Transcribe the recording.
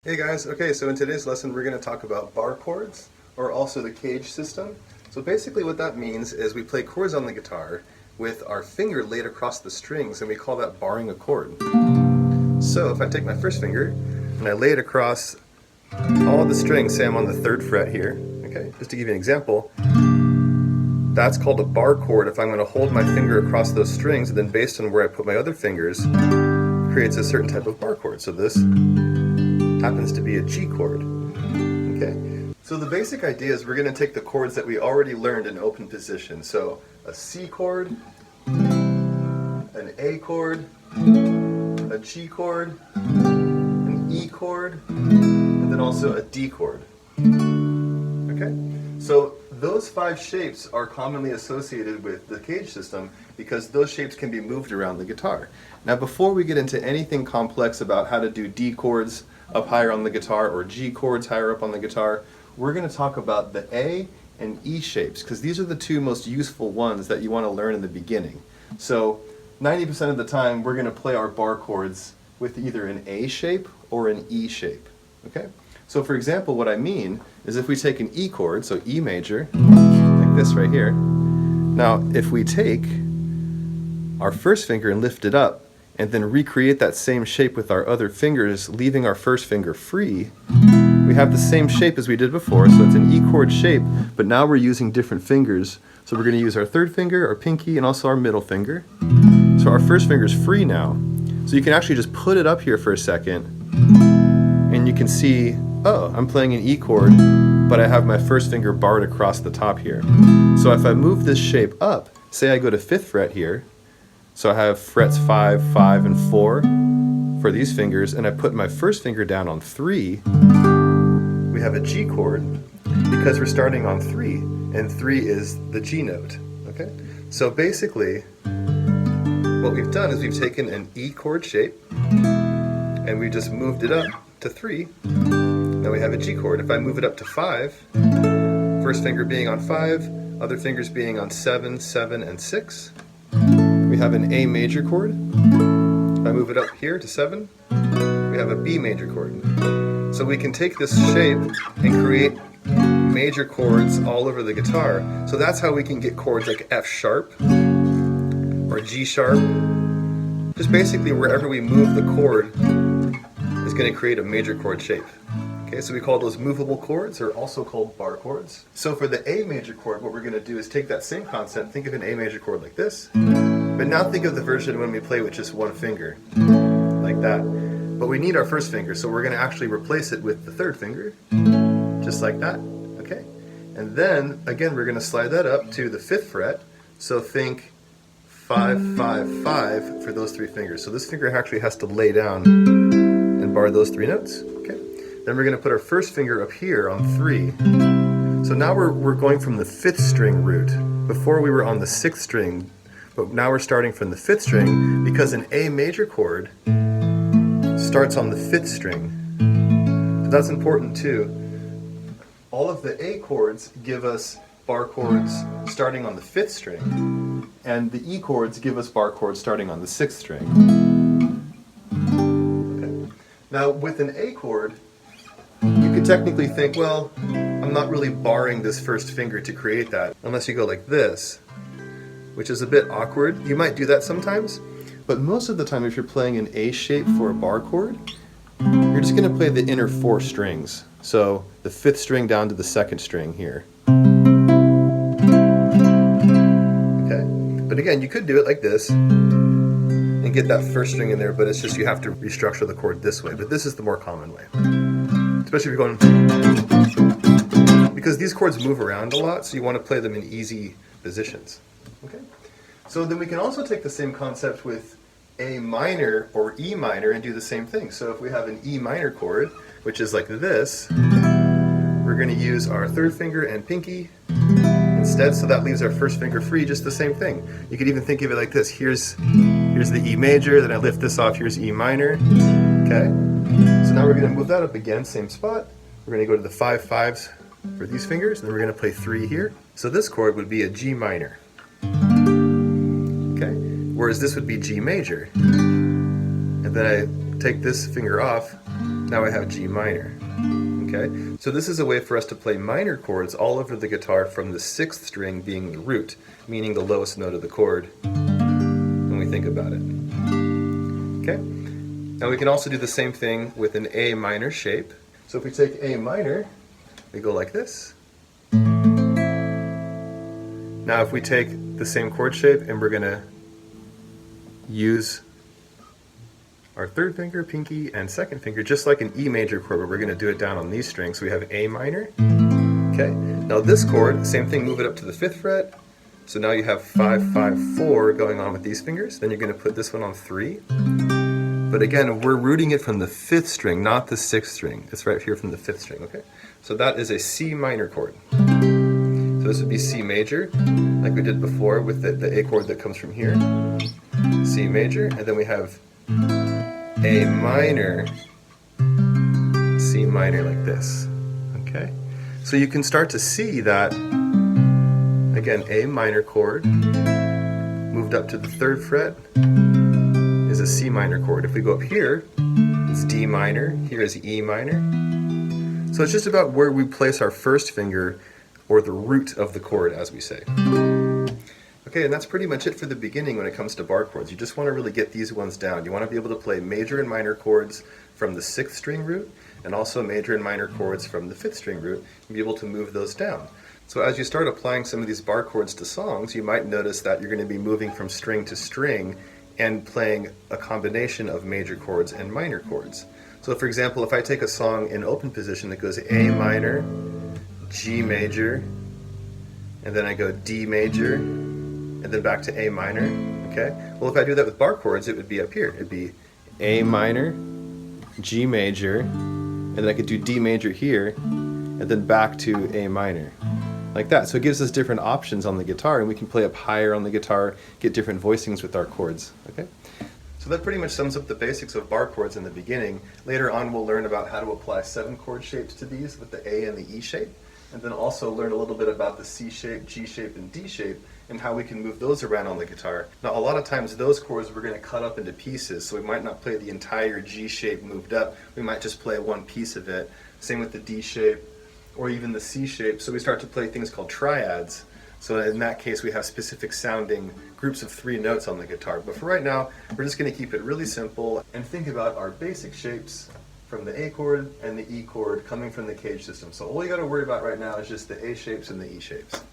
Hey guys, okay, so in today's lesson we're going to talk about bar chords, or also the cage system. So basically what that means is we play chords on the guitar with our finger laid across the strings, and we call that barring a chord. So if I take my first finger and I lay it across all the strings, say I'm on the 3rd fret here, okay, just to give you an example, that's called a bar chord if I'm going to hold my finger across those strings, and then based on where I put my other fingers, creates a certain type of bar chord. So this happens to be a G chord. Okay. So the basic idea is we're going to take the chords that we already learned in open position. So a C chord, an A chord, a G chord, an E chord, and then also a D chord. Okay. So those 5 shapes are commonly associated with the cage system because those shapes can be moved around the guitar. Now before we get into anything complex about how to do D chords up higher on the guitar or G chords higher up on the guitar, we're going to talk about the A and E shapes because these are the 2 most useful ones that you want to learn in the beginning. So 90% of the time we're going to play our bar chords with either an A shape or an E shape. Okay? So for example, what I mean is if we take an E chord, so E major, like this right here, now if we take our first finger and lift it up, and then recreate that same shape with our other fingers, leaving our first finger free, we have the same shape as we did before, so it's an E chord shape, but now we're using different fingers. So we're going to use our 3rd finger, our pinky, and also our middle finger. So our first finger is free now. So you can actually just put it up here for a second, and you can see, oh, I'm playing an E chord, but I have my first finger barred across the top here. So if I move this shape up, say I go to 5th fret here, so I have frets 5, 5, and 4 for these fingers, and I put my first finger down on 3, we have a G chord because we're starting on 3, and 3 is the G note. Okay? So basically, what we've done is we've taken an E chord shape, and we just moved it up to 3. Now we have a G chord. If I move it up to 5, first finger being on 5, other fingers being on 7, 7, and 6, we have an A major chord. If I move it up here to 7, we have a B major chord. So we can take this shape and create major chords all over the guitar. So that's how we can get chords like F sharp or G sharp. Just basically wherever we move the chord is going to create a major chord shape. Okay, so we call those movable chords, or also called bar chords. So for the A major chord, what we're going to do is take that same concept, think of an A major chord like this, but now think of the version when we play with just one finger, like that. But we need our first finger, so we're going to actually replace it with the 3rd finger, just like that, okay? And then, again, we're going to slide that up to the 5th fret, so think 5, 5, 5 for those 3 fingers. So this finger actually has to lay down and bar those 3 notes, okay? Then we're going to put our first finger up here on 3. So now we're going from the 5th string root. Before we were on the 6th string, but now we're starting from the 5th string because an A major chord starts on the 5th string. So that's important too. All of the A chords give us bar chords starting on the 5th string, and the E chords give us bar chords starting on the 6th string. Okay. Now with an A chord, you could technically think, well, I'm not really barring this first finger to create that, unless you go like this, which is a bit awkward. You might do that sometimes, but most of the time if you're playing an A shape for a bar chord, you're just going to play the inner 4 strings. So the 5th string down to the 2nd string here. Okay, but again, you could do it like this and get that first string in there, but it's just you have to restructure the chord this way, but this is the more common way. Especially if you're going, because these chords move around a lot, so you want to play them in easy positions. Okay? So then we can also take the same concept with A minor or E minor and do the same thing. So if we have an E minor chord, which is like this, we're going to use our 3rd finger and pinky instead, so that leaves our first finger free, just the same thing. You could even think of it like this. Here's the E major, then I lift this off, here's E minor. Okay? So now we're going to move that up again, same spot. We're going to go to the 5 5s for these fingers, and then we're going to play 3 here. So this chord would be a G minor. Okay? Whereas this would be G major. And then I take this finger off, Now I have G minor. Okay, so this is a way for us to play minor chords all over the guitar from the 6th string being the root, meaning the lowest note of the chord when we think about it. Okay, now we can also do the same thing with an A minor shape. So if we take A minor, we go like this. Now if we take the same chord shape and we're going to use our 3rd finger, pinky, and 2nd finger, just like an E major chord, but we're going to do it down on these strings. So we have A minor. Okay, now this chord, same thing, move it up to the 5th fret. So now you have 5, 5, 4 going on with these fingers. Then you're going to put this one on 3. But again, we're rooting it from the 5th string, not the 6th string. It's right here from the 5th string, okay? So that is a C minor chord. So this would be C major, like we did before with the A chord that comes from here. C major, and then we have A minor, C minor like this, okay? So you can start to see that, again, A minor chord, moved up to the 3rd fret, is a C minor chord. If we go up here, it's D minor, here is E minor. So it's just about where we place our 1st finger, or the root of the chord, as we say. Okay, and that's pretty much it for the beginning when it comes to bar chords. You just want to really get these ones down. You want to be able to play major and minor chords from the 6th string root, and also major and minor chords from the 5th string root, and be able to move those down. So as you start applying some of these bar chords to songs, you might notice that you're going to be moving from string to string and playing a combination of major chords and minor chords. So for example, if I take a song in open position that goes A minor, G major, and then I go D major, and then back to A minor, okay? Well, if I do that with bar chords, it would be up here. It'd be A minor, G major, and then I could do D major here, and then back to A minor, like that. So it gives us different options on the guitar, and we can play up higher on the guitar, get different voicings with our chords, okay? So that pretty much sums up the basics of bar chords in the beginning. Later on, we'll learn about how to apply 7 chord shapes to these with the A and the E shape, and then also learn a little bit about the C shape, G shape, and D shape, and how we can move those around on the guitar. Now, a lot of times those chords we're going to cut up into pieces, so we might not play the entire G shape moved up. We might just play one piece of it. Same with the D shape, or even the C shape. So we start to play things called triads. So in that case, we have specific sounding groups of 3 notes on the guitar. But for right now, we're just going to keep it really simple and think about our basic shapes from the A chord and the E chord coming from the cage system. So all you got to worry about right now is just the A shapes and the E shapes.